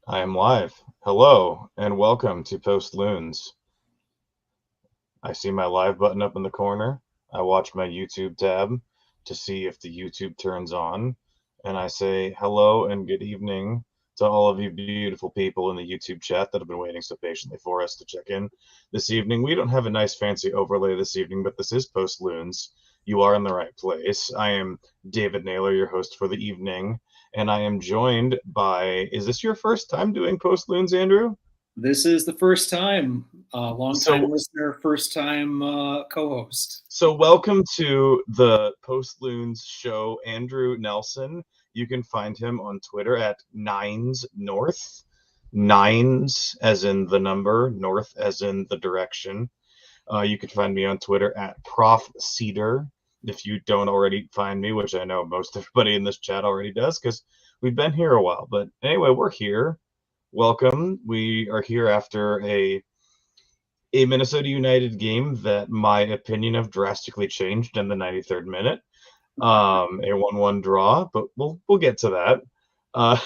I am live. Hello and welcome to Post Loons. I see my live button up in the corner. I watch my YouTube tab to see if the YouTube turns on. And I say hello and good evening to all of you beautiful people in the YouTube chat that have been waiting so patiently for us to check in this evening. We don't have a nice fancy overlay this evening, but this is Post Loons. You are in the right place. I am David Naylor, your host for the evening, and I am joined by. Is this your first time doing Post Loons, Andrew? This is the first time, long time So, listener, first time co-host. so welcome to the Post Loons show, Andrew Nelson. You can find him on Twitter at Nines North. Nines as in the number, North as in the direction. You can find me on Twitter at Prof Cedar. If you don't already find me, which I know most everybody in this chat already does, because we've been here a while. But anyway, we're here. Welcome. We are here after a Minnesota United game that my opinion of drastically changed in the 93rd minute. A 1-1 draw, but we'll get to that. Uh,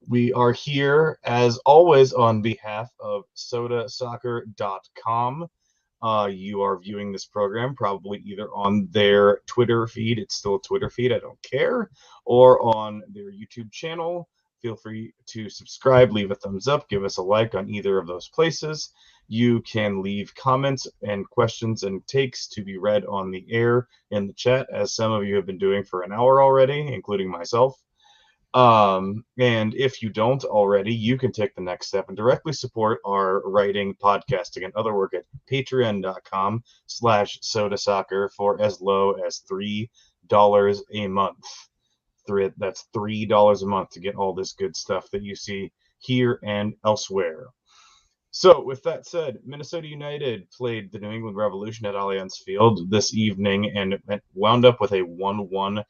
we are here as always on behalf of sodasoccer.com. You are viewing this program probably either on their Twitter feed, it's still a Twitter feed, I don't care, or on their YouTube channel. Feel free to subscribe, leave a thumbs up, give us a like on either of those places. You can leave comments and questions and takes to be read on the air in the chat, as some of you have been doing for an hour already, including myself. And if you don't already, you can take the next step and directly support our writing, podcasting, and other work at patreon.com/sodasoccer for as low as $3 a month. That's $3 a month to get all this good stuff that you see here and elsewhere. So, with that said, Minnesota United played the New England Revolution at Allianz Field this evening and wound up with a 1-1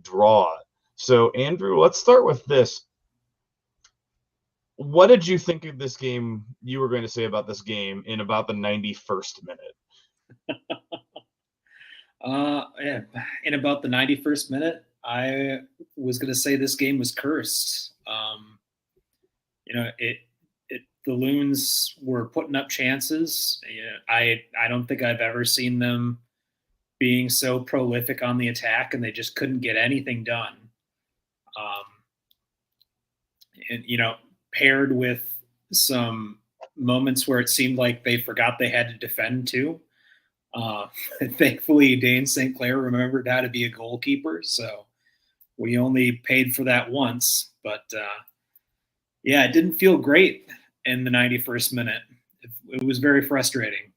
draw. So, Andrew, let's start with this. What did you think of this game? You were going to say about this game in about the 91st minute. Yeah, in about the 91st minute, I was going to say this game was cursed. The Loons were putting up chances. I don't think I've ever seen them being so prolific on the attack, and they just couldn't get anything done. Um, and paired with some moments where it seemed like they forgot they had to defend too. Uh, Thankfully, Dane St. Clair remembered how to be a goalkeeper, so we only paid for that once. But yeah, it didn't feel great in the 91st minute. It was very frustrating.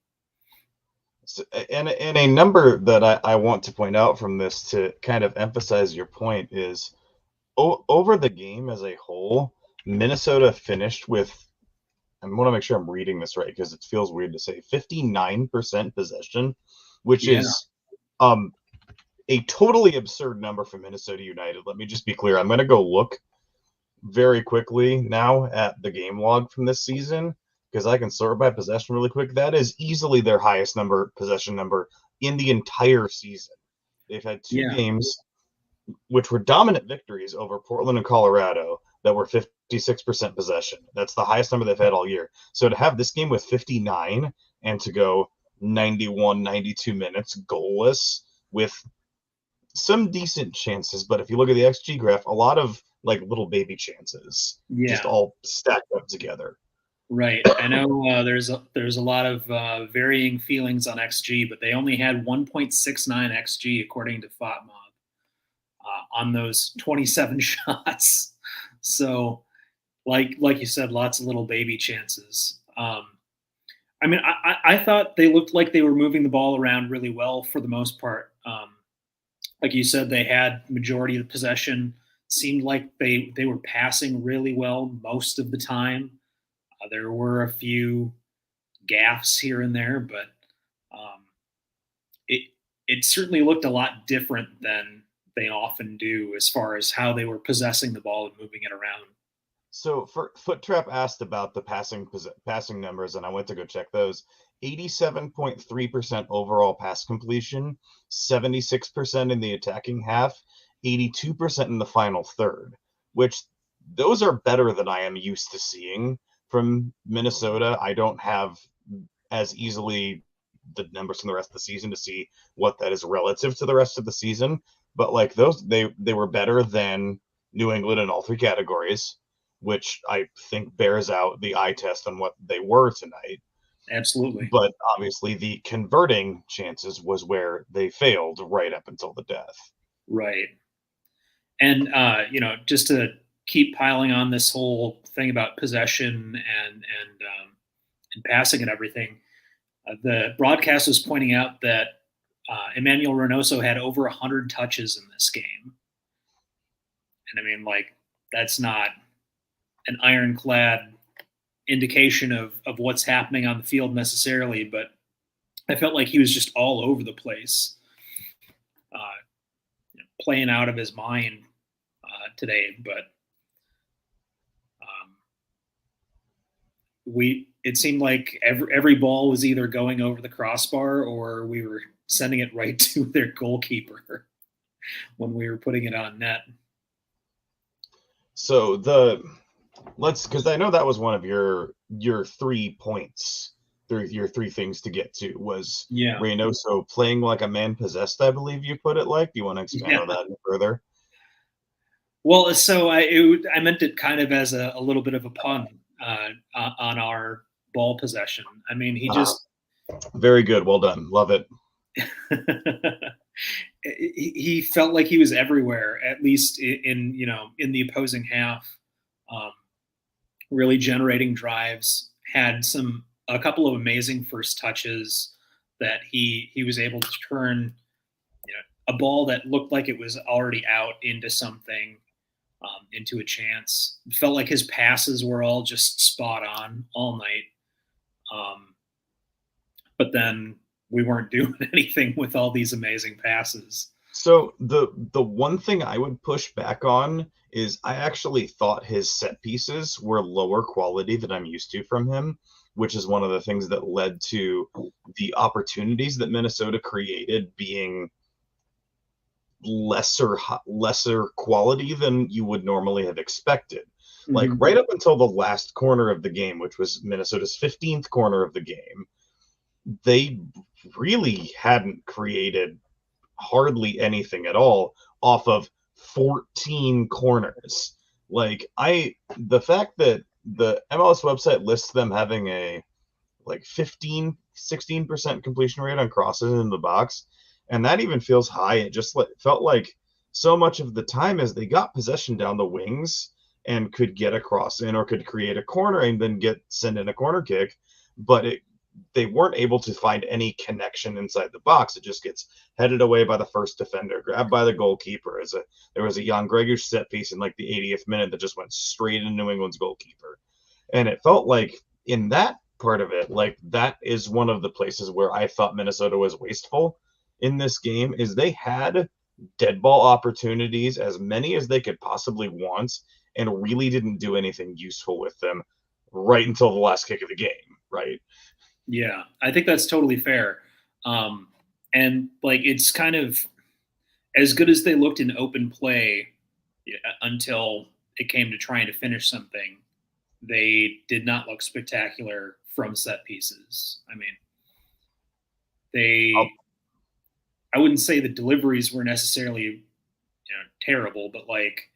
And a number that I want to point out from this to kind of emphasize your point is over the game as a whole, Minnesota finished with, I want to make sure I'm reading this right because it feels weird to say, 59% possession, which Yeah. is a totally absurd number for Minnesota United. Let me just be clear. I'm going to go look very quickly now at the game log from this season because I can sort by possession really quick. That is easily their highest possession number in the entire season. They've had two games which were dominant victories over Portland and Colorado that were 56% possession. That's the highest number they've had all year. So to have this game with 59 and to go 91, 92 minutes goalless with some decent chances, but if you look at the XG graph, a lot of like little baby chances, just all stacked up together. Right. I know there's a lot of varying feelings on XG, but they only had 1.69 XG according to FOTMob on those 27 shots. So, like you said, lots of little baby chances. I mean, I thought they looked like they were moving the ball around really well for the most part. Like you said, they had majority of the possession. Seemed like they were passing really well most of the time. There were a few gaffes here and there, but it certainly looked a lot different than they often do as far as how they were possessing the ball and moving it around. So Foot Trap asked about the passing numbers, and I went to go check those. 87.3% overall pass completion, 76% in the attacking half, 82% in the final third, which those are better than I am used to seeing from Minnesota. I don't have as easily the numbers from the rest of the season to see what that is relative to the rest of the season. But like those, they were better than New England in all three categories, which I think bears out the eye test on what they were tonight. Absolutely. But obviously, the converting chances was where they failed right up until the death. Right. And just to keep piling on this whole thing about possession and passing and everything, the broadcast was pointing out that Emmanuel Reynoso had over 100 touches in this game. And I mean, like, that's not an ironclad indication of what's happening on the field necessarily, but I felt like he was just all over the place, playing out of his mind today. But it seemed like every ball was either going over the crossbar or we were sending it right to their goalkeeper when we were putting it on net. So because I know that was one of your 3 points, your 3 things to get to was Reynoso playing like a man possessed, I believe you put it like. Do you want to expand on that further? Well, so I meant it kind of as a little bit of a pun on our ball possession. I mean, he just very good. Well done. Love it. He felt like he was everywhere, at least in the opposing half, really generating drives, had a couple of amazing first touches that he was able to turn a ball that looked like it was already out into something, into a chance. It felt like his passes were all just spot on all night. But then we weren't doing anything with all these amazing passes. So the one thing I would push back on is I actually thought his set pieces were lower quality than I'm used to from him, which is one of the things that led to the opportunities that Minnesota created being lesser quality than you would normally have expected. Mm-hmm. Like right up until the last corner of the game, which was Minnesota's 15th corner of the game, they really hadn't created hardly anything at all off of 14 corners. Like the fact that the MLS website lists them having a like 16% completion rate on crosses in the box, and that even feels high. It just felt like so much of the time as they got possession down the wings and could get a cross in or could create a corner and then send in a corner kick, but they weren't able to find any connection inside the box. It just gets headed away by the first defender, grabbed by the goalkeeper. There was a Jan Gregush set piece in like the 80th minute that just went straight into New England's goalkeeper. And it felt like in that part of it, like that is one of the places where I thought Minnesota was wasteful in this game, is they had dead ball opportunities, as many as they could possibly want, and really didn't do anything useful with them right until the last kick of the game, right? Yeah, I think that's totally fair. And like, it's kind of as good as they looked in open play until it came to trying to finish something, they did not look spectacular from set pieces. I mean, I wouldn't say the deliveries were necessarily terrible, but like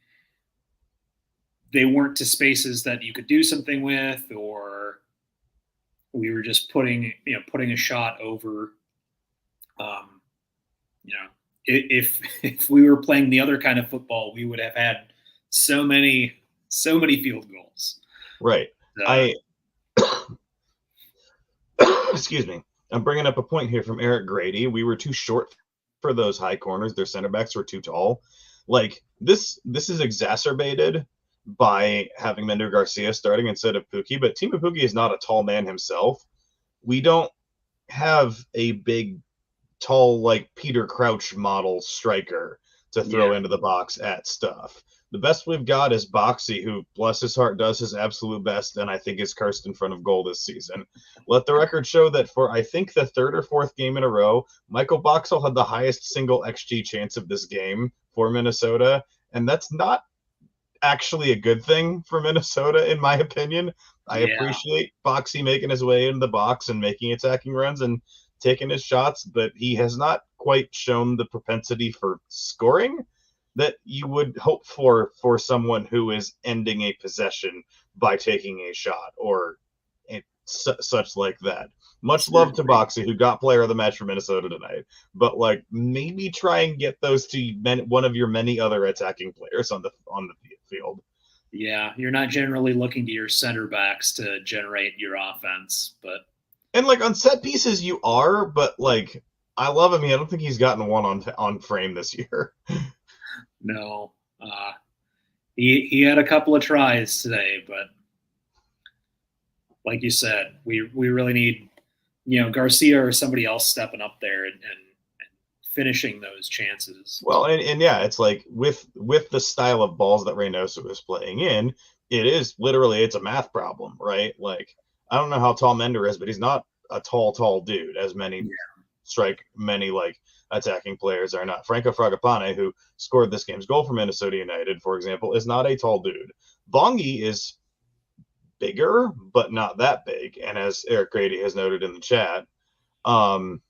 they weren't to spaces that you could do something with, or we were just putting a shot over. If we were playing the other kind of football, we would have had so many field goals. Right. Excuse me. I'm bringing up a point here from Eric Grady. We were too short for those high corners. Their center backs were too tall. Like this is exacerbated by having Mender Garcia starting instead of Pukki, but Timo Pukki is not a tall man himself. We don't have a big, tall, like Peter Crouch model striker to throw into the box at stuff. The best we've got is Boxy, who, bless his heart, does his absolute best, and I think is cursed in front of goal this season. Let the record show that for, I think, the third or fourth game in a row, Michael Boxall had the highest single XG chance of this game for Minnesota, and that's not actually a good thing for Minnesota, in my opinion. I Yeah, appreciate Boxy making his way into the box and making attacking runs and taking his shots, but he has not quite shown the propensity for scoring that you would hope for someone who is ending a possession by taking a shot or such like that. Much love to certainly. Boxy, who got player of the match for Minnesota tonight, but like maybe try and get those to one of your many other attacking players on the field. Yeah, you're not generally looking to your center backs to generate your offense, but And like on set pieces, you are, but like I love him. I don't think he's gotten one on frame this year. no. He had a couple of tries today, but like you said, we really need Garcia or somebody else stepping up there and finishing those chances. Well, and yeah, it's like with the style of balls that Reynoso is playing in, it is literally it's a math problem, right? Like I don't know how tall Mender is, but he's not a tall dude, as many like attacking players are not. Franco Fragapane, who scored this game's goal for Minnesota United, for example, is not a tall dude. Bongi is bigger, but not that big. And as Eric Grady has noted in the chat, um,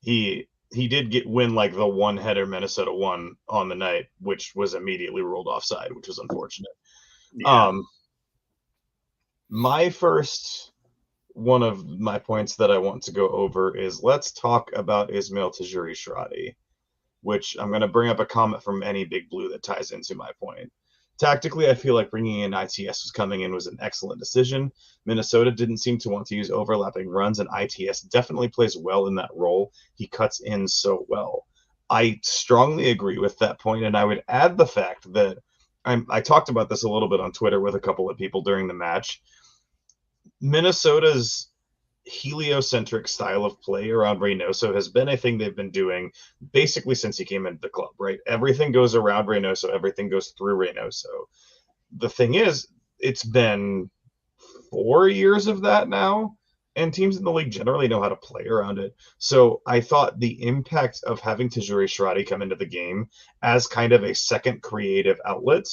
he did win like the one header Minnesota won on the night, which was immediately ruled offside, which was unfortunate. Yeah. Um, my first one of my points that I want to go over is let's talk about Ismail Tajuri Shradi, which I'm going to bring up a comment from any Big Blue that ties into my point. Tactically, I feel like bringing in ITS was coming in was an excellent decision. Minnesota didn't seem to want to use overlapping runs, and ITS definitely plays well in that role. He cuts in so well. I strongly agree with that point, and I would add the fact that I talked about this a little bit on Twitter with a couple of people during the match. Minnesota's heliocentric style of play around Reynoso has been a thing they've been doing basically since he came into the club, right? Everything goes around Reynoso, everything goes through Reynoso. The thing is, it's been 4 years of that now, and teams in the league generally know how to play around it. So I thought the impact of having Tajuri Shradi come into the game as kind of a second creative outlet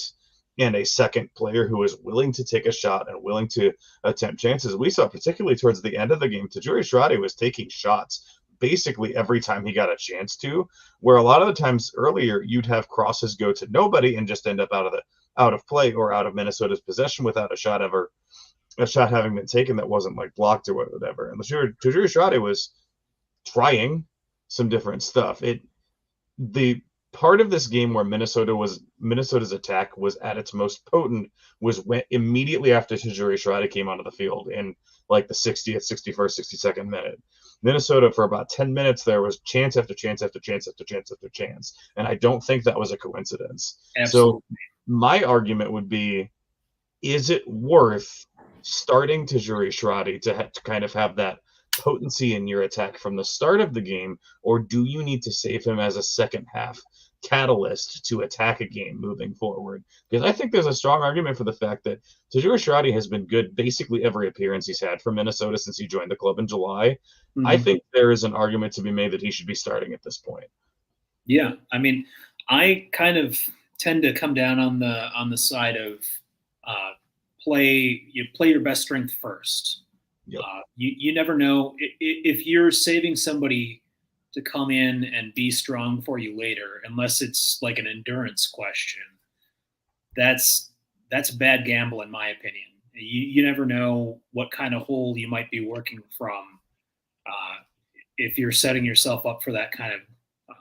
and a second player who is willing to take a shot and willing to attempt chances. We saw particularly towards the end of the game, Tajuri Shradi was taking shots basically every time he got a chance to, where a lot of the times earlier you'd have crosses go to nobody and just end up out of play or out of Minnesota's possession without a shot having been taken that wasn't like blocked or whatever. And Tajiri Shradi was trying some different stuff. The part of this game where Minnesota's attack was at its most potent was when immediately after Tajiri Shradi came onto the field in like the 60th, 61st, 62nd minute. Minnesota for about 10 minutes there was chance after chance after chance after chance after chance, and I don't think that was a coincidence. So Absolutely. my argument would be, is it worth starting Tajuri Shradi to kind of have that potency in your attack from the start of the game, or do you need to save him as a second half catalyst to attack a game moving forward? Because I think there's a strong argument for the fact that Tajuri Shradi has been good basically every appearance he's had for Minnesota since he joined the club in July. I Mm-hmm. think there is an argument to be made that he should be starting at this point. Yeah, I mean, I kind of tend to come down on the side of uh, play your best strength first. Yep. You never know if you're saving somebody to come in and be strong for you later, unless it's like an endurance question. That's that's a bad gamble in my opinion. You never know what kind of hole you might be working from uh, if you're setting yourself up for that kind of um,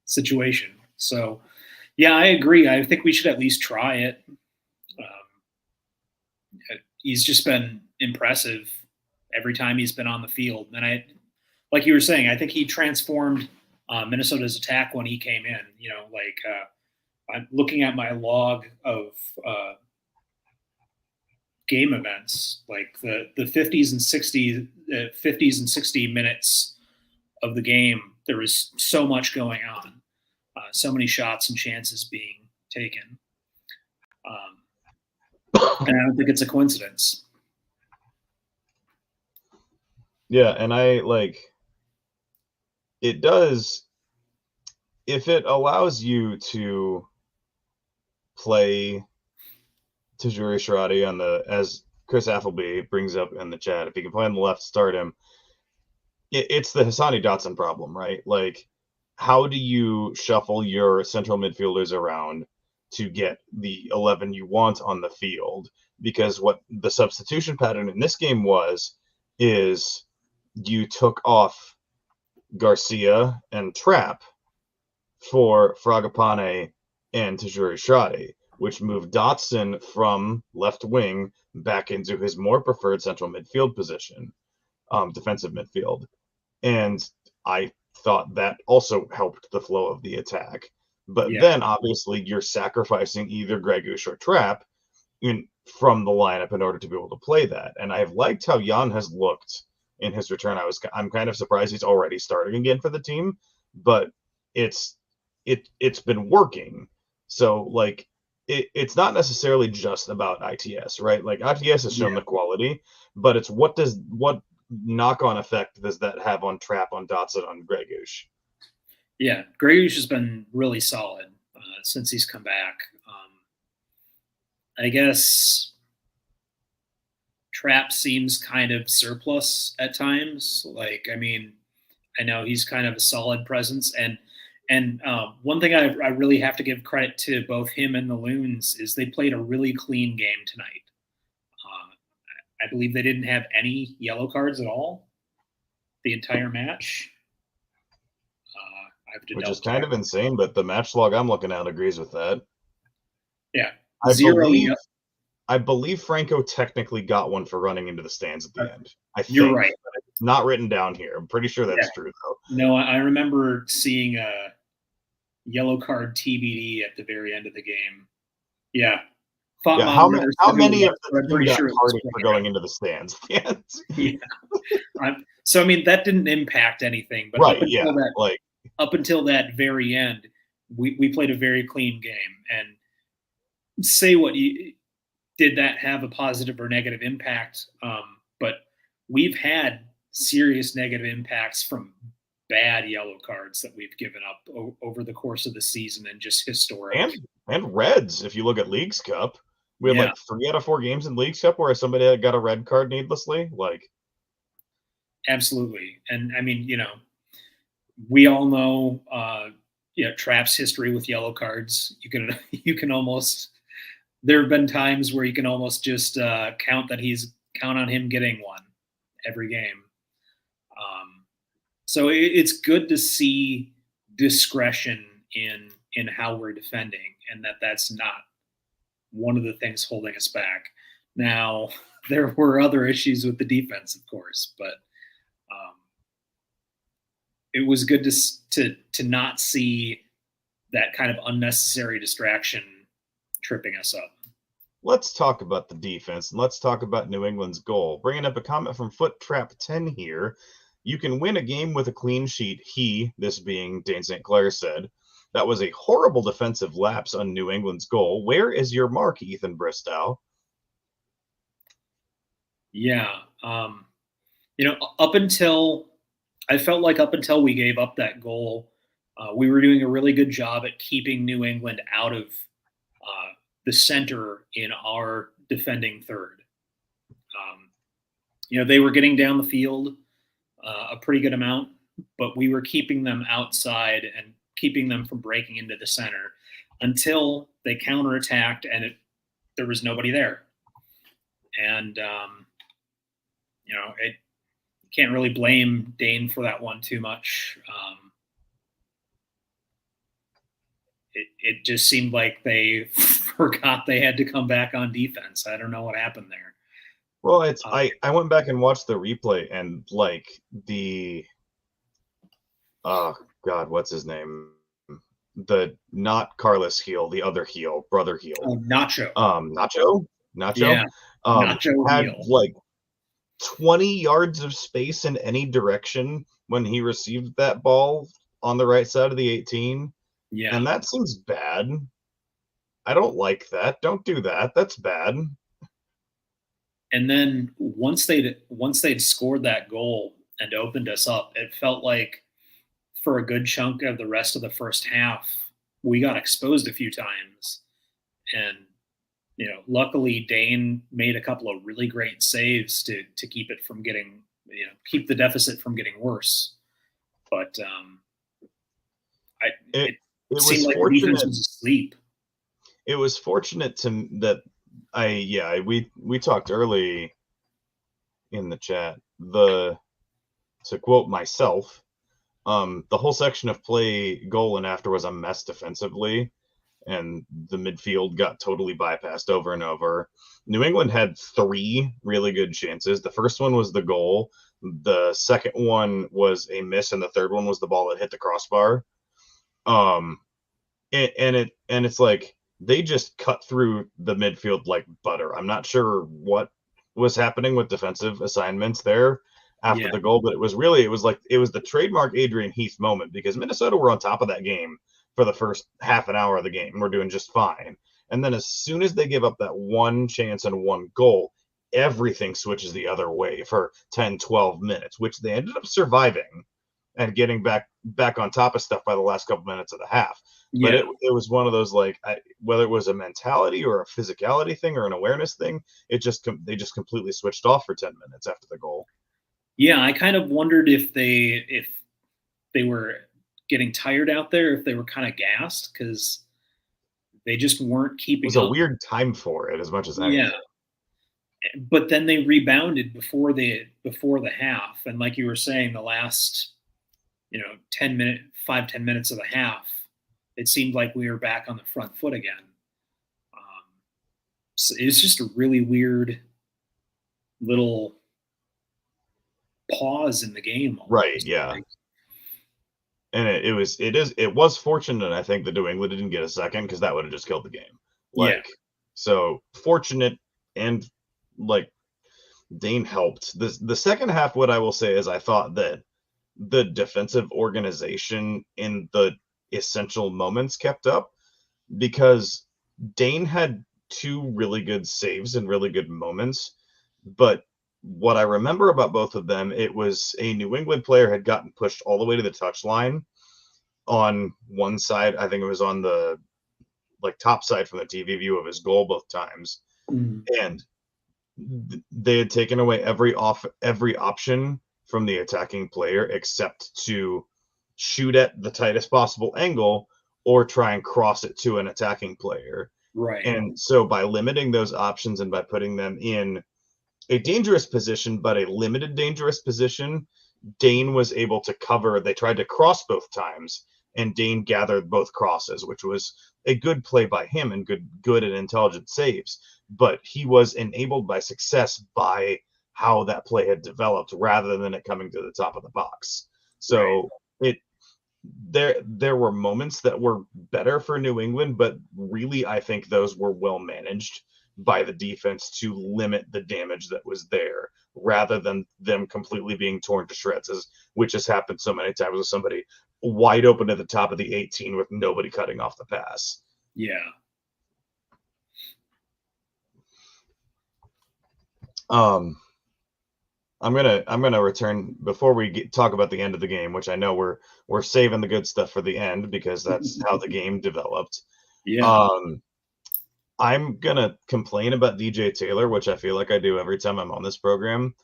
situation. So, yeah, I agree. I think we should at least try it. He's just been impressive every time he's been on the field. And like you were saying, I think he transformed Minnesota's attack when he came in. I'm looking at my log of uh, game events, like the 50s and 60s, 50s and 60 minutes of the game. There was so much going on, so many shots and chances being taken. And I don't think it's a coincidence. Yeah, and I like it does if it allows you to play Tajuri Shradi on the, as Chris Appleby brings up in the chat, if he can play on the left, start him. It's the Hassani Dotson problem, right? Like, how do you shuffle your central midfielders around to get the 11 you want on the field? Because what the substitution pattern in this game is you took off Garcia and Trapp for Fragapane and Tajuri Shradi, which moved Dotson from left wing back into his more preferred central midfield position, defensive midfield. And I thought that also helped the flow of the attack. But then obviously you're sacrificing either Gregush or Trapp from the lineup in order to be able to play that. And I've liked how Jan has looked in his return. I'm kind of surprised he's already starting again for the team, but it's been working. So like it's not necessarily just about ITS, right? Like ITS has shown the quality, but it's what knock-on effect does that have on Trapp, on Dotson, on Gregush? Yeah, Gregush has been really solid since he's come back. I guess Trapp seems kind of surplus at times. Like, I mean, I know he's kind of a solid presence, and one thing I really have to give credit to both him and the Loons is they played a really clean game tonight. I believe they didn't have any yellow cards at all the entire match. Which is kind of insane, but the match log I'm looking at agrees with that. Yeah. I believe Franco technically got one for running into the stands at the end. You're right. It's not written down here. I'm pretty sure that's true, though. No, I remember seeing a yellow card TBD at the very end of the game. Yeah. How many of the team got carded for going into the stands? So, I mean, that didn't impact anything. But up until that very end, we played a very clean game. And say what you did, that have a positive or negative impact? But we've had serious negative impacts from bad yellow cards that we've given up over the course of the season and just historic. And reds, if you look at Leagues Cup. We had like 3 out of 4 games in Leagues Cup where somebody got a red card needlessly. Like, absolutely. And I mean, we all know Trapp's history with yellow cards. You can almost, there have been times where you can almost just count on him getting one every game. So it's good to see discretion in how we're defending, and that's not one of the things holding us back. Now, there were other issues with the defense, of course, but it was good to not see that kind of unnecessary distraction tripping us up. Let's talk about the defense, and let's talk about New England's goal. Bringing up a comment from Foot Trap 10 here. You can win a game with a clean sheet, this being Dane St. Clair, said. That was a horrible defensive lapse on New England's goal. Where is your mark, Ethan Bristow? Yeah. I felt like up until we gave up that goal, we were doing a really good job at keeping New England out of the center in our defending third. They were getting down the field a pretty good amount, but we were keeping them outside and keeping them from breaking into the center until they counterattacked and there was nobody there. And, you can't really blame Dane for that one too much. It just seemed like they forgot they had to come back on defense. I don't know what happened there. Well, I went back and watched the replay, and like God, what's his name? The not Carlos Heel, the other heel, brother heel. Oh, Nacho. Nacho. Yeah. Nacho had like 20 yards of space in any direction when he received that ball on the right side of the 18. Yeah. And that seems bad. I don't like that. Don't do that. That's bad. And then once they'd scored that goal and opened us up, it felt like for a good chunk of the rest of the first half, we got exposed a few times. And, luckily Dane made a couple of really great saves to keep it from getting, keep the deficit from getting worse. But it it seemed was like the defense fortunate. was asleep. It was fortunate that we talked early in the chat. To quote myself, the whole section of play, goal and after, was a mess defensively, and the midfield got totally bypassed over and over. New England had 3 really good chances. The first one was the goal. The second one was a miss, and the third one was the ball that hit the crossbar. And it's like they just cut through the midfield like butter. I'm not sure what was happening with defensive assignments there after the goal, but it was the trademark Adrian Heath moment, because Minnesota were on top of that game for the first half an hour of the game. We're doing just fine. And then as soon as they give up that one chance and one goal, everything switches the other way for 10, 12 minutes, which they ended up surviving and getting back on top of stuff by the last couple minutes of the half. But it was one of those, whether it was a mentality or a physicality thing or an awareness thing, they just completely switched off for 10 minutes after the goal. Yeah, I kind of wondered if they were getting tired out there, if they were kind of gassed, because they just weren't keeping up. It was a weird time for it, as much as anything. Yeah. But then they rebounded before the half, and like you were saying, the last 10 minutes of the half, it seemed like we were back on the front foot again. So it was just a really weird little pause in the game. Almost. Right, yeah. And it was fortunate, I think, that New England didn't get a second, because that would have just killed the game. So fortunate, and Dane helped. The second half, what I will say is, I thought that the defensive organization in the essential moments kept up, because Dane had 2 really good saves and really good moments. But what I remember about both of them, it was a New England player had gotten pushed all the way to the touchline on one side. I think it was on the top side from the TV view of his goal both times. Mm-hmm. And they had taken away every option from the attacking player except to shoot at the tightest possible angle or try and cross it to an attacking player. Right. And so by limiting those options and by putting them in a dangerous position, but a limited dangerous position, Dane was able to cover. They tried to cross both times, and Dane gathered both crosses, which was a good play by him and good and intelligent saves. But he was enabled by success by how that play had developed, rather than it coming to the top of the box. So there were moments that were better for New England, but really I think those were well managed by the defense to limit the damage that was there, rather than them completely being torn to shreds, which has happened so many times with somebody wide open at the top of the 18 with nobody cutting off the pass. Yeah. I'm gonna return before we talk about the end of the game, which I know we're saving the good stuff for the end, because that's how the game developed. Yeah. I'm gonna complain about DJ Taylor, which I feel like I do every time I'm on this program,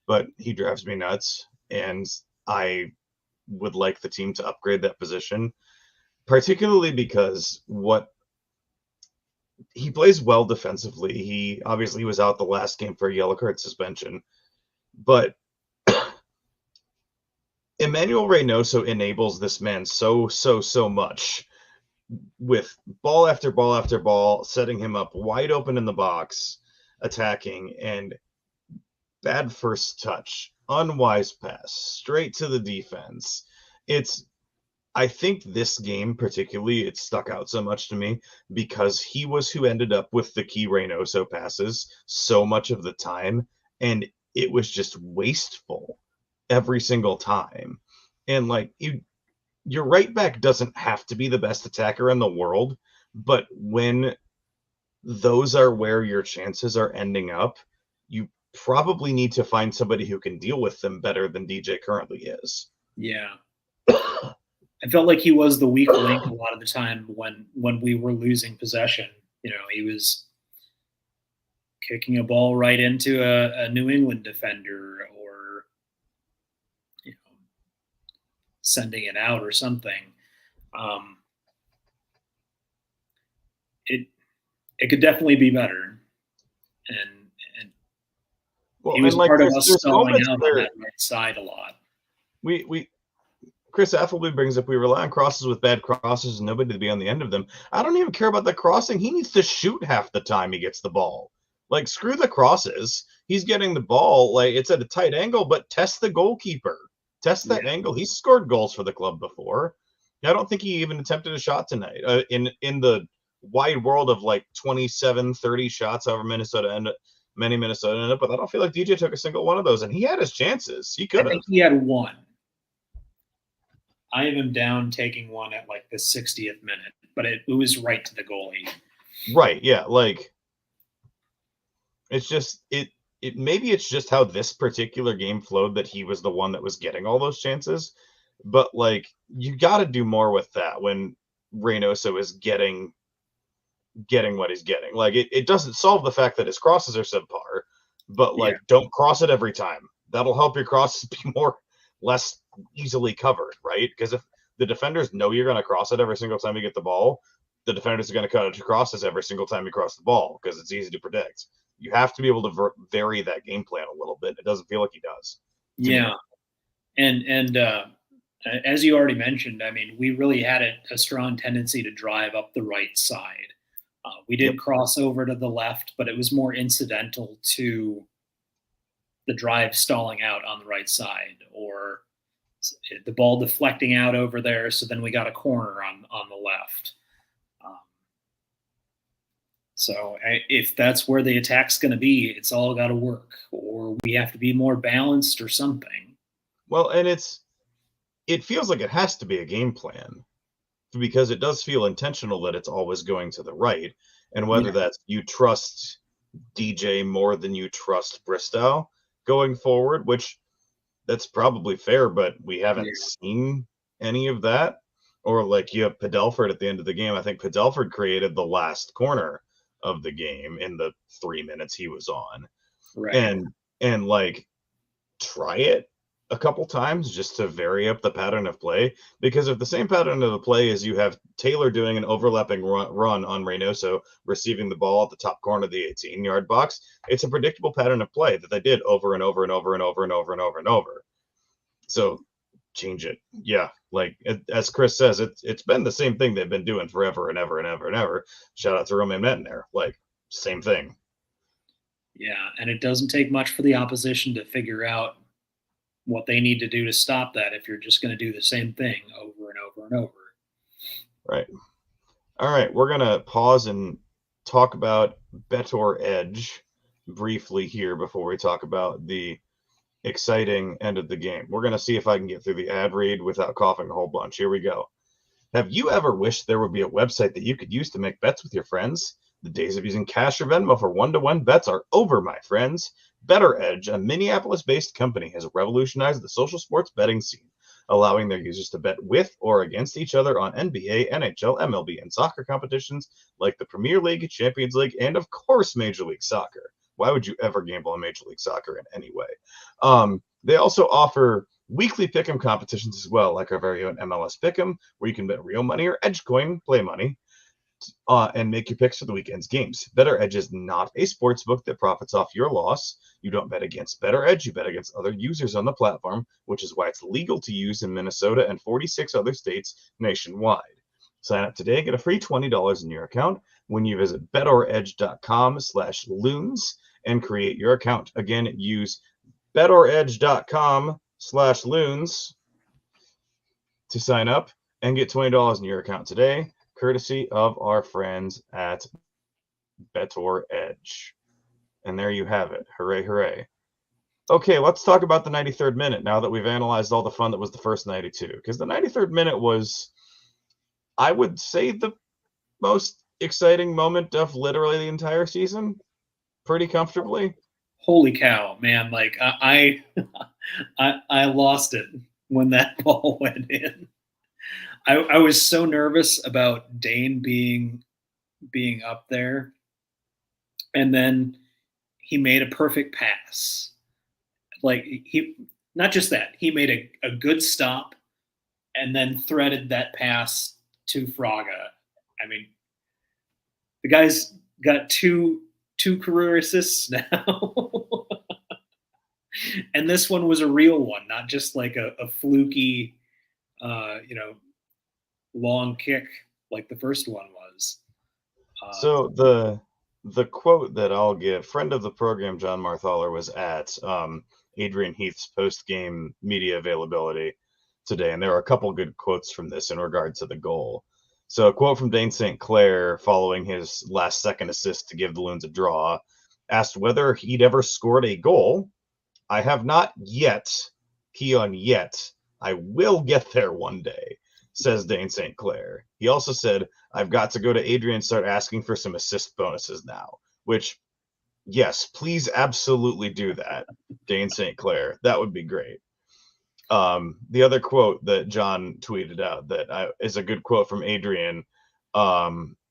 but he drives me nuts, and I would like the team to upgrade that position, particularly because he plays well defensively. He obviously was out the last game for a yellow card suspension, but Emmanuel Reynoso enables this man so much, with ball after ball after ball, setting him up wide open in the box, attacking, and bad first touch, unwise pass, straight to the defense. I think this game particularly, it stuck out so much to me because he was who ended up with the key Reynoso passes so much of the time, and it was just wasteful every single time. And your right back doesn't have to be the best attacker in the world, but when those are where your chances are ending up, you probably need to find somebody who can deal with them better than DJ currently is. Yeah. I felt like he was the weak link a lot of the time when we were losing possession. He was kicking a ball right into a New England defender, or sending it out or something. It could definitely be better, and Well, he and was like part of us there's stalling moments out on where that right side a lot. we Chris Appleby brings up we rely on crosses with bad crosses and nobody to be on the end of them. I don't even care about the crossing. He needs to shoot half the time he gets the ball. Like, screw the crosses. He's getting the ball, like, it's at a tight angle, but test the goalkeeper. Test that angle. He's scored goals for the club before. I don't think he even attempted a shot tonight. In the wide world of like 27, 30 shots, however many Minnesota ended up, but I don't feel like DJ took a single one of those, and he had his chances. He could I have. think he had one. I have him down taking one at like the 60th minute, but it was right to the goalie. Right, yeah, like it's just maybe it's just how this particular game flowed that he was the one that was getting all those chances, but like you got to do more with that when Reynoso is getting what he's getting. Like it doesn't solve the fact that his crosses are subpar, but like don't cross it every time. That'll help your crosses be less easily covered, right? Because if the defenders know you're going to cross it every single time you get the ball, the defenders are going to cut it to crosses every single time you cross the ball because it's easy to predict. You have to be able to vary that game plan a little bit. It doesn't feel like he does. Yeah, and as you already mentioned, I mean, we really had a strong tendency to drive up the right side. We did cross over to the left, but it was more incidental to the drive stalling out on the right side, or the ball deflecting out over there. So then we got a corner on the left. So if that's where the attack's going to be, it's all got to work, or we have to be more balanced or something. Well, and it feels like it has to be a game plan because it does feel intentional that it's always going to the right. And whether that's you trust DJ more than you trust Bristow going forward, which that's probably fair, but we haven't seen any of that. Or like you have Padelford at the end of the game. I think Padelford created the last corner of the game in the 3 minutes he was on. Right. And like try it a couple times just to vary up the pattern of play, because if the same pattern of the play is you have Taylor doing an overlapping run on Reynoso receiving the ball at the top corner of the 18-yard box, it's a predictable pattern of play that they did over and over and over and over and over and over and over. So change it. Yeah, like as Chris says, it's been the same thing they've been doing forever and ever and ever and ever. Shout out to Roman Metner. Like, same thing. Yeah, and it doesn't take much for the opposition to figure out what they need to do to stop that if you're just going to do the same thing over and over and over. Right. All right, we're going to pause and talk about Betor Edge briefly here before we talk about the exciting end of the game. We're going to see if I can get through the ad read without coughing a whole bunch. Here we go. Have you ever wished there would be a website that you could use to make bets with your friends? The days of using cash or Venmo for one-to-one bets are over, my friends. Better Edge, a Minneapolis-based company, has revolutionized the social sports betting scene, allowing their users to bet with or against each other on NBA, NHL, MLB, and soccer competitions like the Premier League, Champions League, and of course Major League Soccer. Why would you ever gamble on Major League Soccer in any way? They also offer weekly pick'em competitions as well, like our very own MLS Pick'em, where you can bet real money or Edgecoin play money and make your picks for the weekend's games. Better Edge is not a sports book that profits off your loss. You don't bet against Better Edge, you bet against other users on the platform, which is why it's legal to use in Minnesota and 46 other states nationwide. Sign up today, get a free $20 in your account when you visit betoredge.com/loons and create your account. Again, use betoredge.com/loons to sign up and get $20 in your account today, courtesy of our friends at Betor Edge. And there you have it. Hooray, hooray. Okay, let's talk about the 93rd minute now that we've analyzed all the fun that was the first 92. Because the 93rd minute was, I would say, the most exciting moment of literally the entire season, pretty comfortably. Holy cow, man! Like I lost it when that ball went in. I was so nervous about Dane being up there, and then he made a perfect pass. Like he, not just that, he made a good stop and then threaded that pass to Fraga. I mean, the guy's got two career assists now. And this one was a real one, not just like a fluky, you know, long kick like the first one was. So the quote that I'll give, friend of the program John Marthaler was at Adrian Heath's post game media availability today, and there are a couple good quotes from this in regard to the goal. So a quote from Dane St. Clair following his last second assist to give the Loons a draw, asked whether he'd ever scored a goal. I have not yet, key on yet. I will get there one day, says Dane St. Clair. He also said, I've got to go to Adrian and start asking for some assist bonuses now, which, yes, please absolutely do that, Dane St. Clair. That would be great. The other quote that John tweeted out that is a good quote from Adrian,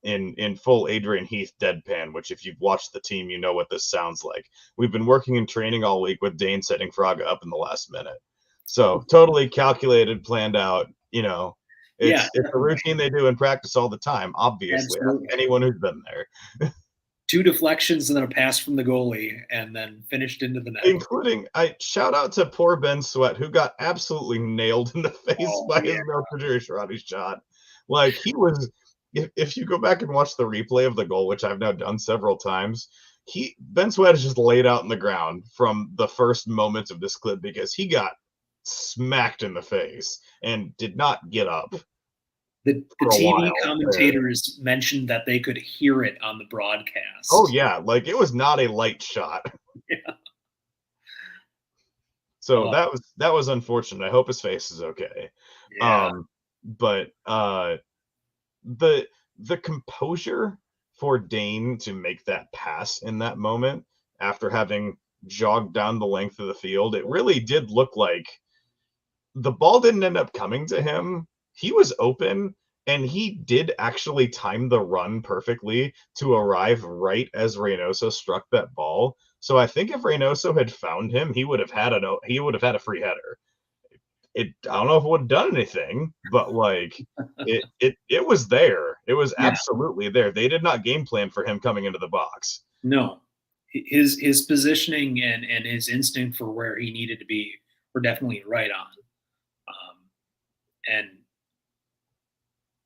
in full Adrian Heath deadpan, which if you've watched the team, you know what this sounds like. We've been working in training all week with Dane setting Fraga up in the last minute. So totally calculated, planned out, you know, it's a routine they do in practice all the time, obviously. Anyone who's been there. 2 deflections and then a pass from the goalie and then finished into the net. Including, I shout out to poor Ben Sweat, who got absolutely nailed in the face by his Tajiri Sharadi shot. Like, he was, if you go back and watch the replay of the goal, which I've now done several times, Ben Sweat is just laid out in the ground from the first moments of this clip because he got smacked in the face and did not get up. The TV commentators mentioned that they could hear it on the broadcast. Oh, yeah. Like, it was not a light shot. Yeah. So that was unfortunate. I hope his face is okay. Yeah. But the composure for Dane to make that pass in that moment after having jogged down the length of the field, it really did look like the ball didn't end up coming to him. He was open, and he did actually time the run perfectly to arrive right as Reynoso struck that ball. So I think if Reynoso had found him, he would have had a free header. I don't know if it would have done anything, but like it was there. It was absolutely there. They did not game plan for him coming into the box. No, his positioning and his instinct for where he needed to be were definitely right on. And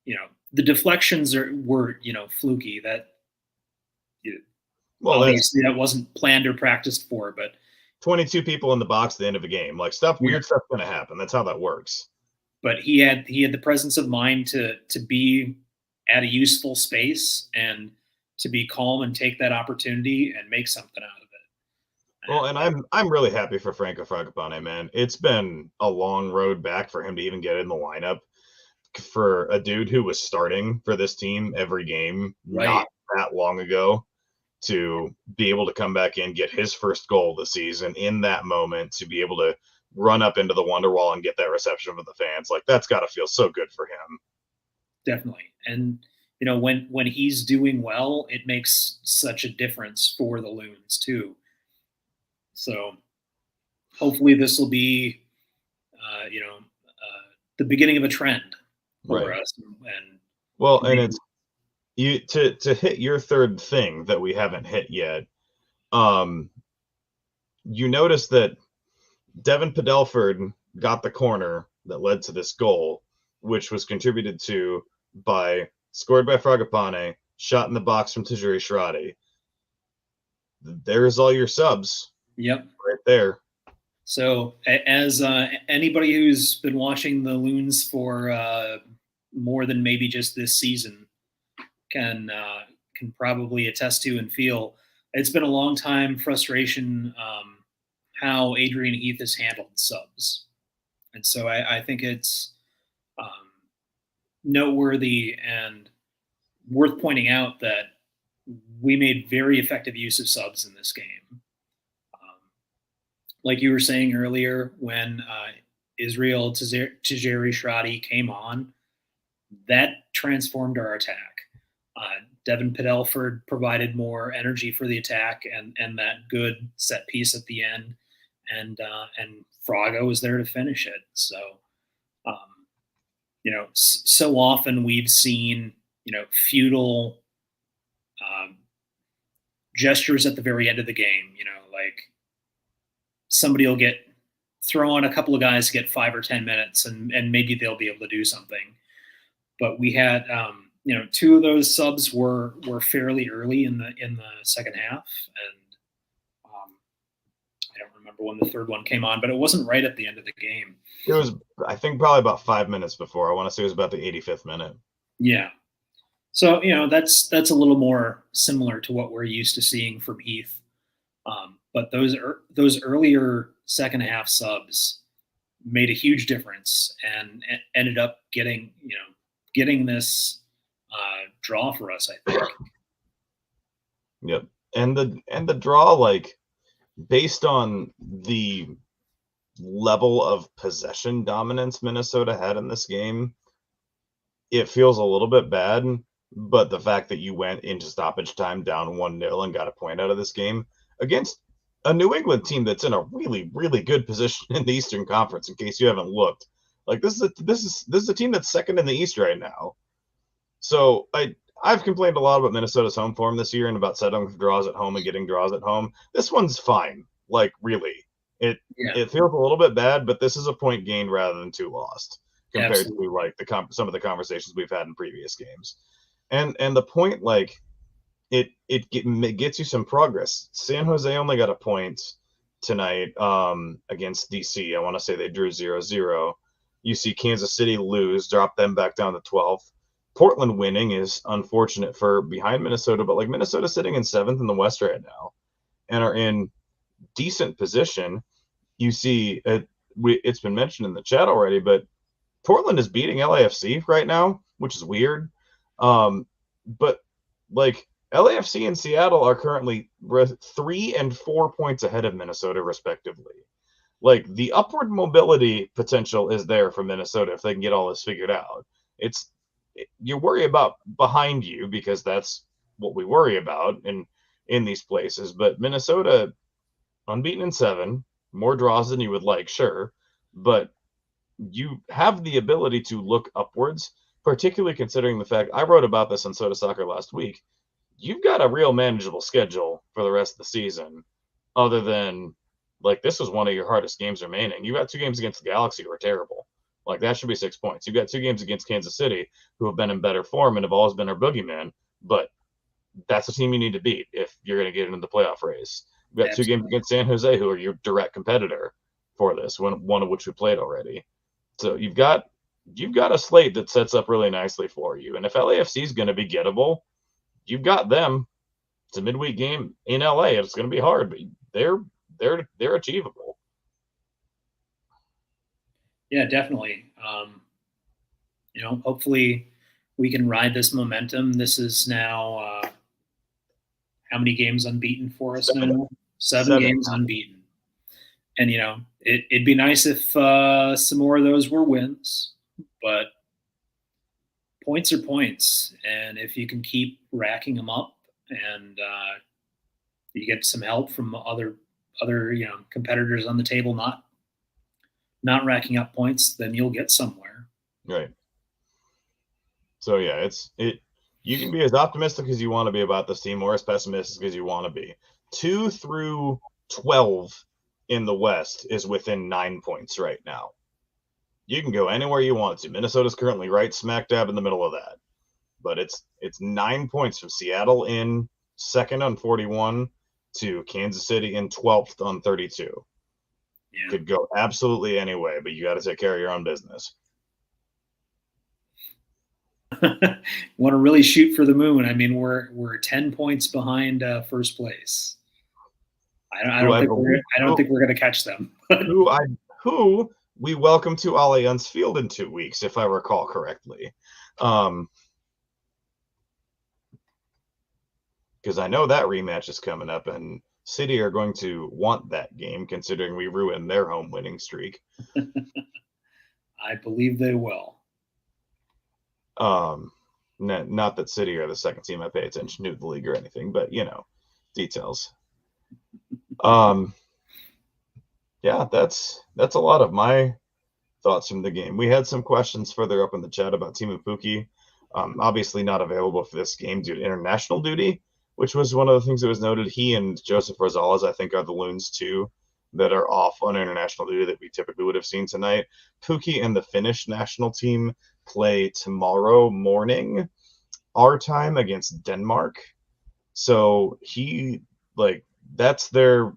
you know, the deflections were fluky. That obviously that wasn't planned or practiced for, but 22 people in the box at the end of a game, like weird stuff's going to happen. That's how that works. But he had the presence of mind to be at a useful space and to be calm and take that opportunity and make something out of it. Well, and I'm really happy for Franco Fragapane, man. It's been a long road back for him to even get in the lineup for a dude who was starting for this team every game not that long ago. To be able to come back in, get his first goal this season in that moment, to be able to run up into the Wonderwall and get that reception from the fans, like that's got to feel so good for him. Definitely. And when he's doing well, it makes such a difference for the Loons too. So hopefully this will be the beginning of a trend for us. And it's you to hit your third thing that we haven't hit yet. You notice that Devin Padelford got the corner that led to this goal, which was contributed to scored by Fragapane, shot in the box from Tajiri Sharadi. There's all your subs. Yep. Right there. So as anybody who's been watching the Loons for more than maybe just this season can probably attest to and feel, it's been a long time frustration how Adrian Heath has handled subs. And so I think it's noteworthy and worth pointing out that we made very effective use of subs in this game. Like you were saying earlier, when Israel Tajiri Sharadi came on, that transformed our attack. Devin Padelford provided more energy for the attack and that good set piece at the end, and Fraga was there to finish it. So, so often we've seen futile gestures at the very end of the game. Like somebody will throw on a couple of guys to get 5 or 10 minutes, and maybe they'll be able to do something. But we had 2 of those subs were fairly early in the second half, and I don't remember when the third one came on, but it wasn't right at the end of the game. It was, I think, probably about 5 minutes before. I want to say it was about the 85th minute. Yeah. So that's a little more similar to what we're used to seeing from Heath. But those earlier second half subs made a huge difference and ended up getting this draw for us, I think. Yep. And the draw, like, based on the level of possession dominance Minnesota had in this game, it feels a little bit bad. But the fact that you went into stoppage time down 1-0 and got a point out of this game against a New England team that's in a really, really good position in the Eastern Conference, in case you haven't looked, like this is a team that's second in the East right now. So I've complained a lot about Minnesota's home form this year and about settling for draws at home and getting draws at home. This one's fine. Like, really, it feels a little bit bad, but this is a point gained rather than 2 lost compared to like some of the conversations we've had in previous games. And the point, like, it gets you some progress. San Jose only got a point tonight against DC. I want to say they drew 0-0. You see Kansas City lose, drop them back down to 12th. Portland winning is unfortunate for behind Minnesota, but like Minnesota's sitting in 7th in the West right now and are in decent position. You see, it's been mentioned in the chat already, but Portland is beating LAFC right now, which is weird. But like LAFC and Seattle are currently 3 and 4 points ahead of Minnesota, respectively. Like, the upward mobility potential is there for Minnesota if they can get all this figured out. You worry about behind you because that's what we worry about in these places. But Minnesota, unbeaten in 7, more draws than you would like, sure, but you have the ability to look upwards, particularly considering the fact I wrote about this on Soda Soccer last week. You've got a real manageable schedule for the rest of the season, other than, like, this was one of your hardest games remaining. You got 2 games against the Galaxy who are terrible. Like, that should be 6 points. You've got 2 games against Kansas City, who have been in better form and have always been our boogeyman, but that's a team you need to beat if you're going to get into the playoff race. You've got 2 games against San Jose, who are your direct competitor for this, one of which we played already. So you've got a slate that sets up really nicely for you. And if LAFC is going to be gettable, you've got them. It's a midweek game in LA. It's going to be hard, but they're achievable. Yeah, definitely. Hopefully we can ride this momentum. This is now how many games unbeaten for us now? 7 games unbeaten. And, it'd be nice if some more of those were wins, but points are points. And if you can keep racking them up and you get some help from other competitors on the table not racking up points, then you'll get somewhere. Right. So, yeah, you can be as optimistic as you want to be about this team or as pessimistic as you want to be. 2 through 12 in the West is within 9 points right now. You can go anywhere you want to. Minnesota's currently right smack dab in the middle of that. But it's 9 points from Seattle in 2nd on 41 to Kansas City in 12th on 32. Yeah. Could go absolutely any way, but you got to take care of your own business. Want to really shoot for the moon. I mean, we're 10 points behind first place. I don't think we're going to catch them. who we welcome to Allianz Field in 2 weeks, if I recall correctly. Because I know that rematch is coming up, and City are going to want that game, considering we ruined their home winning streak. I believe they will. Not that City are the second team I pay attention to the league or anything, but details. Yeah, that's a lot of my thoughts from the game. We had some questions further up in the chat about Timu Puki. Obviously not available for this game due to international duty, which was one of the things that was noted. He and Joseph Rosales, I think, are the Loons too that are off on international duty that we typically would have seen tonight. Puki and the Finnish national team play tomorrow morning, our time, against Denmark. So that's their.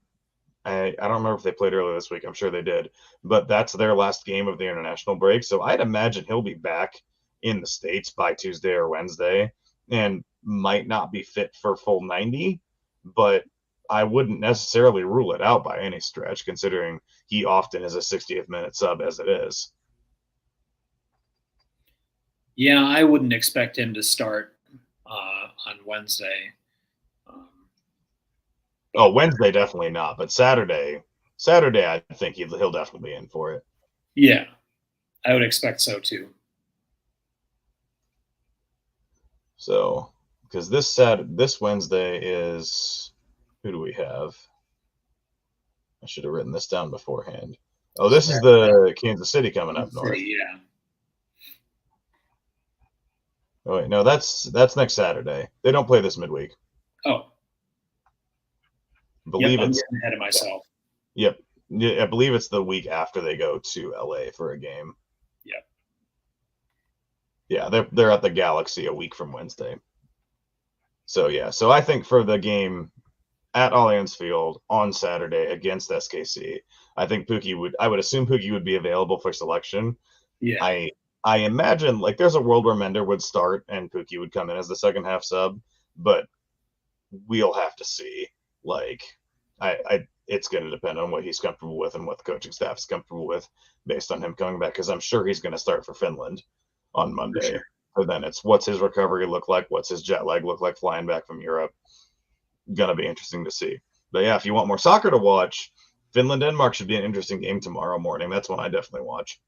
I don't remember if they played earlier this week. I'm sure they did, but that's their last game of the international break. So I'd imagine he'll be back in the States by Tuesday or Wednesday and might not be fit for full 90, but I wouldn't necessarily rule it out by any stretch, considering he often is a 60th minute sub as it is. Yeah, I wouldn't expect him to start on Wednesday. Wednesday definitely not, but Saturday I think he'll definitely be in for it. Yeah, I would expect so too. So, because this Wednesday is, who do we have? I should have written this down beforehand. Oh, this is the Kansas City coming up north. Yeah. Oh wait, no, that's next Saturday. They don't play this midweek. Oh. I believe I'm getting ahead of myself. Yep. I believe it's the week after they go to LA for a game. Yep. Yeah, they're at the Galaxy a week from Wednesday. So yeah, so I think for the game at Allianz Field on Saturday against SKC, I think I would assume Pookie would be available for selection. Yeah. I imagine there's a world where Mender would start and Pookie would come in as the second half sub, but we'll have to see. It's going to depend on what he's comfortable with and what the coaching staff is comfortable with based on him coming back, because I'm sure he's going to start for Finland on Monday. Sure. So then it's what's his recovery look like? What's his jet lag look like flying back from Europe? Going to be interesting to see. But yeah, if you want more soccer to watch, Finland-Denmark should be an interesting game tomorrow morning. That's one I definitely watch.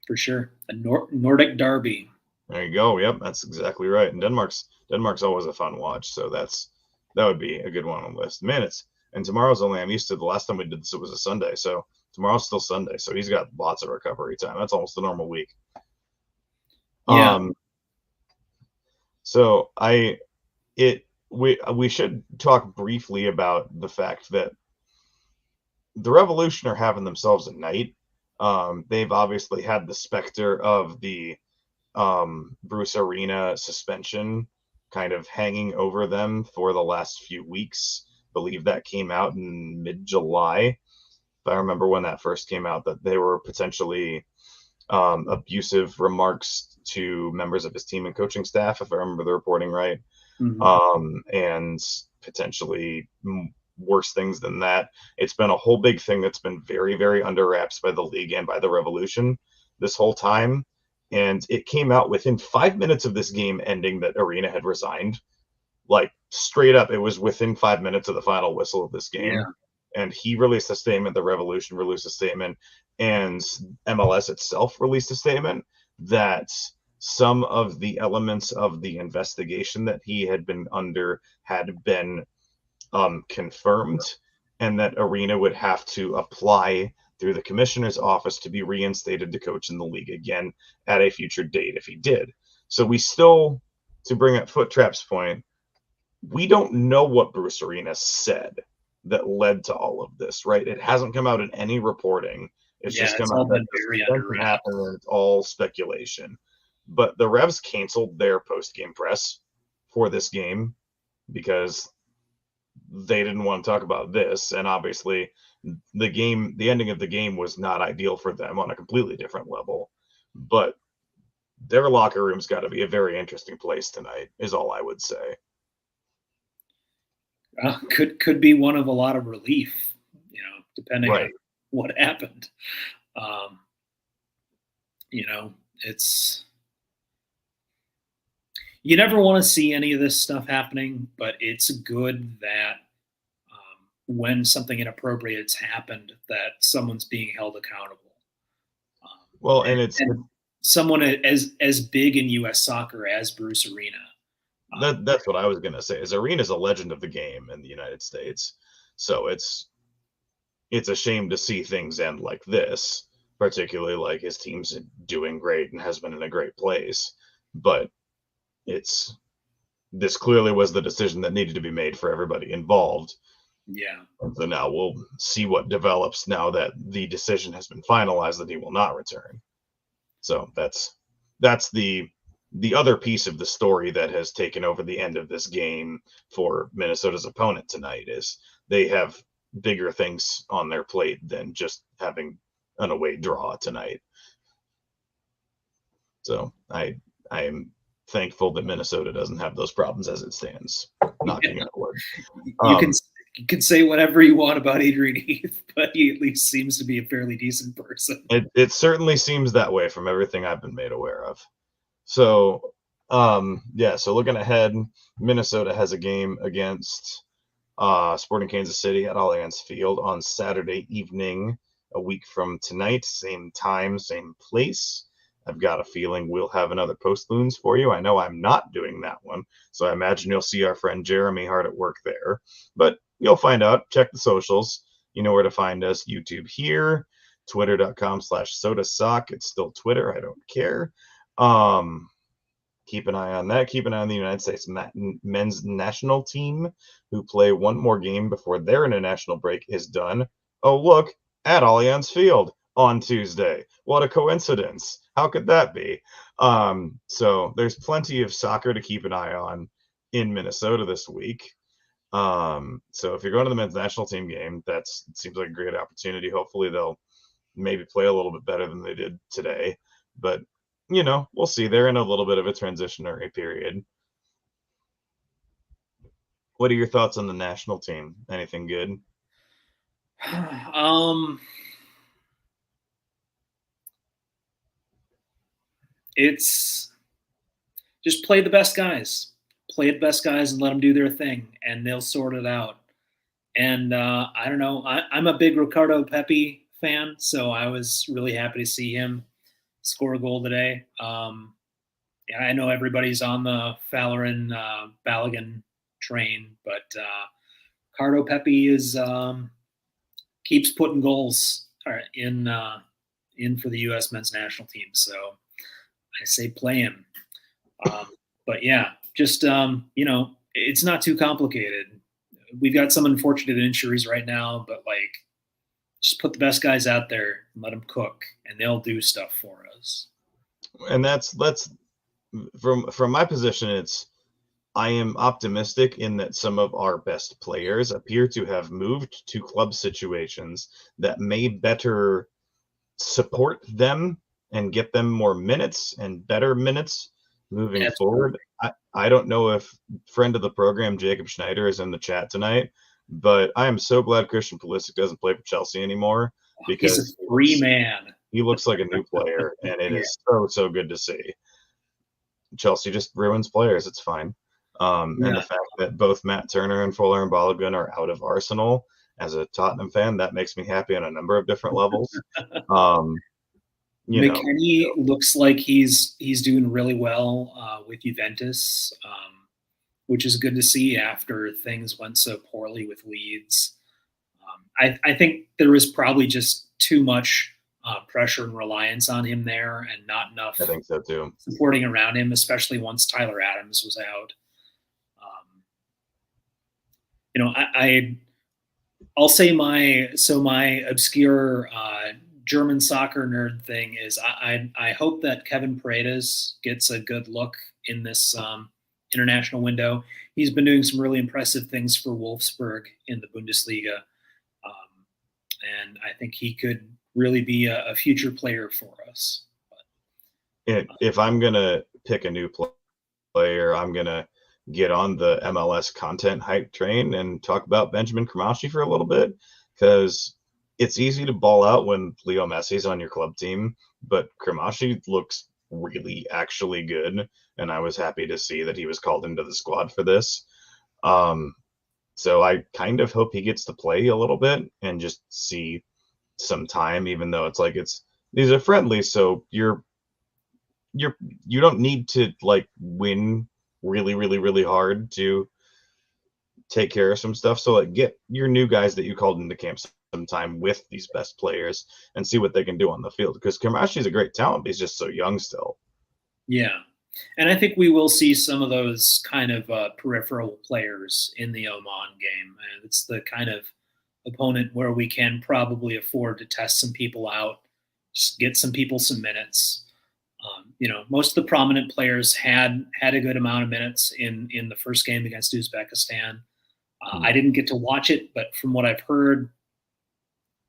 For sure. A Nordic derby. There you go. Yep, that's exactly right. And Denmark's always a fun watch. So that would be a good one on the list. Man, and tomorrow's I'm used to the last time we did this, it was a Sunday. So tomorrow's still Sunday. So he's got lots of recovery time. That's almost a normal week. Yeah. So we should talk briefly about the fact that the Revolution are having themselves a night. They've obviously had the specter of the Bruce Arena suspension kind of hanging over them for the last few weeks. I believe that came out in mid-July. If I remember when that first came out, that they were potentially abusive remarks to members of his team and coaching staff, if I remember the reporting right. Mm-hmm. And potentially worse things than that. It's been a whole big thing that's been very, very under wraps by the league and by the Revolution this whole time. And it came out within 5 minutes of this game ending that Arena had resigned. Straight up, it was within 5 minutes of the final whistle of this game. Yeah. And he released a statement, the Revolution released a statement, and MLS itself released a statement that some of the elements of the investigation that he had been under had been confirmed, and that Arena would have to apply through the commissioner's office to be reinstated to coach in the league again at a future date if he did. So we still, to bring up Foot Trap's point, we don't know what Bruce Arena said that led to all of this, right? It hasn't come out in any reporting. It's just come out that this happened, and it's all speculation. But the Revs canceled their post-game press for this game because they didn't want to talk about this, and obviously the ending of the game was not ideal for them on a completely different level. But their locker room's got to be a very interesting place tonight, is all I would say. Could be one of a lot of relief, depending right. on what happened. It's, you never want to see any of this stuff happening, but it's good that when something inappropriate's happened, that someone's being held accountable. Well, someone as big in U.S. soccer as Bruce Arena. That's what I was gonna say. Is Arena's a legend of the game in the United States, so it's a shame to see things end like this, particularly like his team's doing great and has been in a great place. But this clearly was the decision that needed to be made for everybody involved. Yeah. So now we'll see what develops now that the decision has been finalized that he will not return. So that's the other piece of the story that has taken over the end of this game for Minnesota's opponent tonight is they have bigger things on their plate than just having an away draw tonight. So I am thankful that Minnesota doesn't have those problems as it stands. Knocking on wood. You can say whatever you want about Adrian Heath, but he at least seems to be a fairly decent person. It certainly seems that way from everything I've been made aware of. So so looking ahead, Minnesota has a game against Sporting Kansas City at Allianz Field on Saturday evening, a week from tonight, same time, same place. I've got a feeling we'll have another Post Loons for you. I know I'm not doing that one, so I imagine you'll see our friend Jeremy hard at work there. But you'll find out. Check the socials. You know where to find us. YouTube here, twitter.com/sodasock. It's still Twitter. I don't care. Keep an eye on that. Keep an eye on the United States men's national team, who play one more game before their international break is done. Oh, look, at Allianz Field on Tuesday. What a coincidence. How could that be? So there's plenty of soccer to keep an eye on in Minnesota this week. So if you're going to the men's national team game, that seems like a great opportunity. Hopefully they'll maybe play a little bit better than they did today. But, we'll see. They're in a little bit of a transitionary period. What are your thoughts on the national team? Anything good? It's just play the best guys. Play the best guys and let them do their thing, and they'll sort it out. And I don't know. I'm a big Ricardo Pepi fan, so I was really happy to see him score a goal today. I know everybody's on the Fallerin Balogun train, but Ricardo Pepi is keeps putting goals in for the U.S. men's national team. So I say play him. But yeah, just it's not too complicated. We've got some unfortunate injuries right now, but just put the best guys out there and let them cook, and they'll do stuff for us. And that's from my position. I am optimistic in that some of our best players appear to have moved to club situations that may better support them and get them more minutes and better minutes moving forward. I don't know if friend of the program Jacob Schneider is in the chat tonight, but I am so glad Christian Pulisic doesn't play for Chelsea anymore, because he's a free man. He looks like a new player, and it is so good to see. Chelsea just ruins players. It's fine. And the fact that both Matt Turner and Fuller and Balogun are out of Arsenal, as a Tottenham fan, that makes me happy on a number of different levels. McKennie looks like he's doing really well with Juventus, which is good to see after things went so poorly with Leeds. I think there was probably just too much pressure and reliance on him there, and not enough. I think so too. Supporting around him, especially once Tyler Adams was out. I'll say my obscure German soccer nerd thing is I hope that Kevin Paredes gets a good look in this international window. He's been doing some really impressive things for Wolfsburg in the Bundesliga, and I think he could really be a future player for us. If I'm gonna pick a new player, I'm gonna get on the MLS content hype train and talk about Benjamin Kramashi for a little bit, because it's easy to ball out when Leo Messi's on your club team, but Kramashi looks really actually good, and I was happy to see that he was called into the squad for this. So I kind of hope he gets to play a little bit and just see some time, even though these are friendly, so you're you don't need to like win really, really, really hard to take care of some stuff. So like get your new guys that you called into camp sometime with these best players and see what they can do on the field. Because Kamashi's a great talent, but he's just so young still. Yeah. And I think we will see some of those kind of peripheral players in the Oman game. And it's the kind of opponent where we can probably afford to test some people out, just get some people some minutes. Most of the prominent players had a good amount of minutes in the first game against Uzbekistan. I didn't get to watch it, but from what I've heard,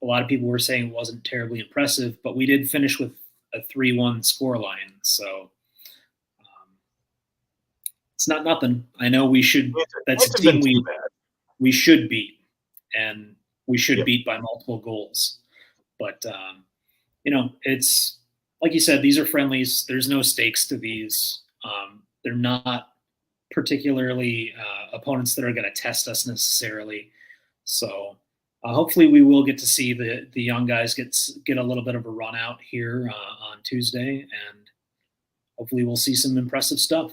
a lot of people were saying it wasn't terribly impressive. But we did finish with a 3-1 scoreline, so it's not nothing. I know we should. That's a team we should beat, and we should beat by multiple goals. But it's like you said, these are friendlies. There's no stakes to these. They're not particularly opponents that are going to test us necessarily. So hopefully we will get to see the young guys get a little bit of a run out here on Tuesday, and hopefully we'll see some impressive stuff.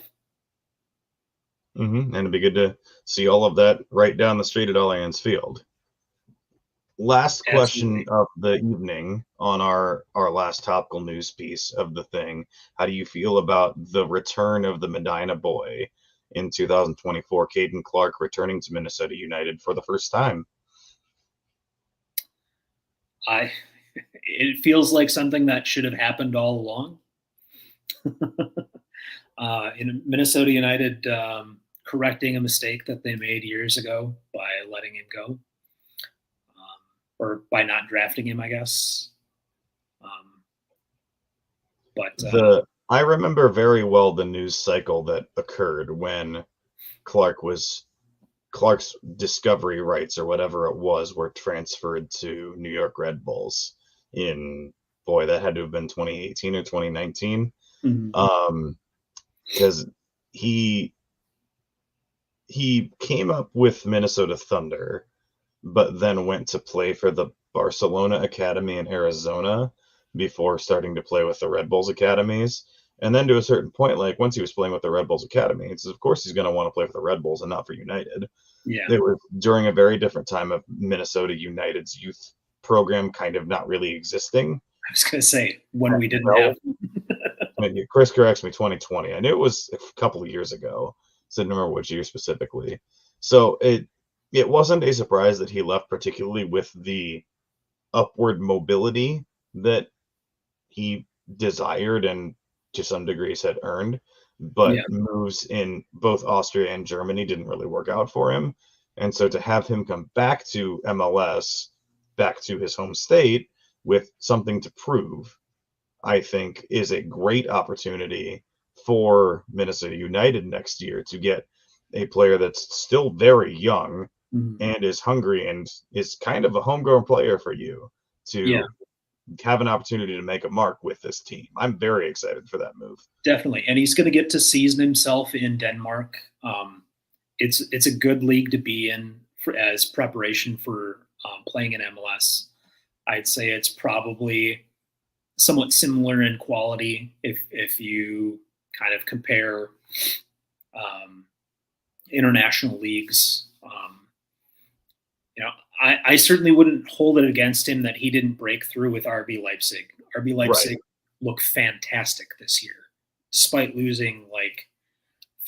And it'd be good to see all of that right down the street at Allianz Field. Last question of the evening on our last topical news piece of the thing. How do you feel about the return of the Medina boy in 2024, Caden Clark returning to Minnesota United for the first time? It feels like something that should have happened all along. In Minnesota United correcting a mistake that they made years ago by letting him go, or by not drafting him, I guess. I remember very well the news cycle that occurred when Clark's discovery rights or whatever it was were transferred to New York Red Bulls that had to have been 2018 or 2019. Because he came up with Minnesota Thunder, but then went to play for the Barcelona Academy in Arizona before starting to play with the Red Bulls academies. And then to a certain point, like once he was playing with the Red Bulls Academy, it's of course he's going to want to play for the Red Bulls and not for United. Yeah. They were during a very different time of Minnesota United's youth program kind of not really existing. I was going to say, when we didn't have. Chris corrects me, 2020. I knew it was a couple of years ago. So I don't remember which year specifically. So it wasn't a surprise that he left, particularly with the upward mobility that he desired and to some degrees had earned. But moves in both Austria and Germany didn't really work out for him. And so to have him come back to MLS, back to his home state with something to prove, I think is a great opportunity for Minnesota United next year to get a player that's still very young and is hungry and is kind of a homegrown player for you to have an opportunity to make a mark with this team. I'm very excited for that move. Definitely. And he's going to get to season himself in Denmark. It's a good league to be in as preparation for playing in MLS. I'd say it's probably somewhat similar in quality if you kind of compare international leagues. I certainly wouldn't hold it against him that he didn't break through with RB Leipzig. RB Leipzig looked fantastic this year, despite losing like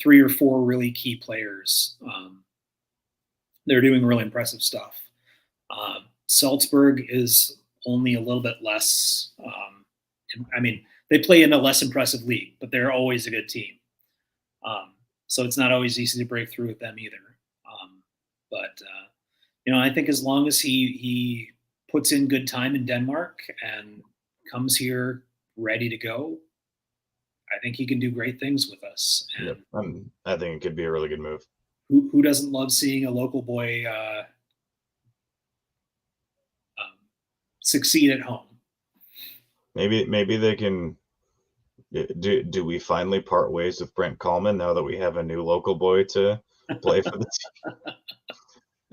3 or 4 really key players. They're doing really impressive stuff. Salzburg is only a little bit less. They play in a less impressive league, but they're always a good team. So it's not always easy to break through with them either. I think as long as he puts in good time in Denmark and comes here ready to go, I think he can do great things with us. And I think it could be a really good move. Who doesn't love seeing a local boy succeed at home? Maybe they can. Do we finally part ways with Brent Kallman now that we have a new local boy to play for the team?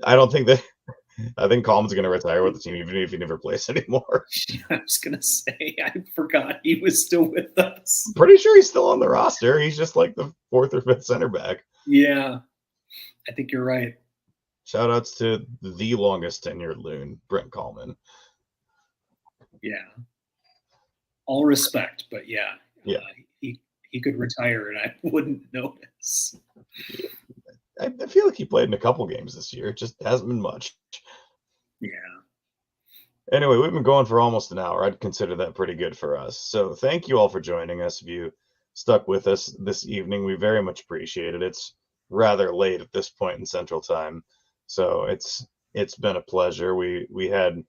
I I think Coleman's going to retire with the team, even if he never plays anymore. I was gonna say, I forgot he was still with us. Pretty sure he's still on the roster. He's just like the 4th or 5th center back. Yeah, I think you're right. Shout outs to the longest tenured Loon, Brent Coleman. Yeah, all respect, but yeah, Yeah. He could retire and I wouldn't notice. I feel like he played in a couple games this year. It just hasn't been much. Yeah. Anyway, we've been going for almost an hour. I'd consider that pretty good for us. So thank you all for joining us. If you stuck with us this evening, we very much appreciate it. It's rather late at this point in Central Time, so it's been a pleasure. We had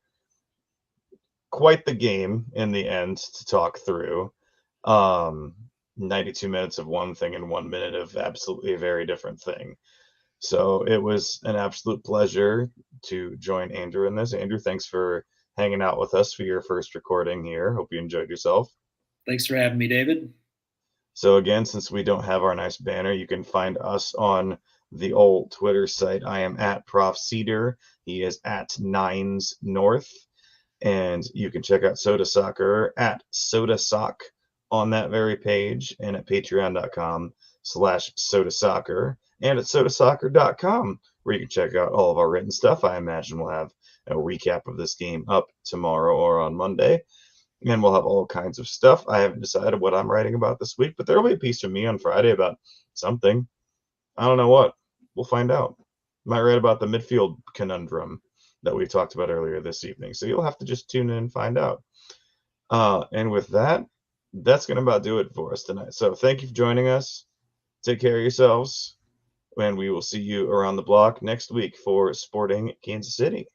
quite the game in the end to talk through. 92 minutes of one thing and 1 minute of absolutely a very different thing. So it was an absolute pleasure to join Andrew in this. Andrew, thanks for hanging out with us for your first recording here. Hope you enjoyed yourself. Thanks for having me, David. So again, since we don't have our nice banner, you can find us on the old Twitter site. I am at Prof Cedar. He is at Nines North. And you can check out Soda Soccer at Soda Sock on that very page, and at patreon.com/Soda Soccer, and at sodasoccer.com, where you can check out all of our written stuff. I imagine we'll have a recap of this game up tomorrow or on Monday, and we'll have all kinds of stuff. I haven't decided what I'm writing about this week, but there will be a piece from me on Friday about something. I don't know what. We'll find out. Might write about the midfield conundrum that we talked about earlier this evening. So you'll have to just tune in and find out. And with that, that's going to about do it for us tonight. So thank you for joining us. Take care of yourselves. And we will see you around the block next week for Sporting Kansas City.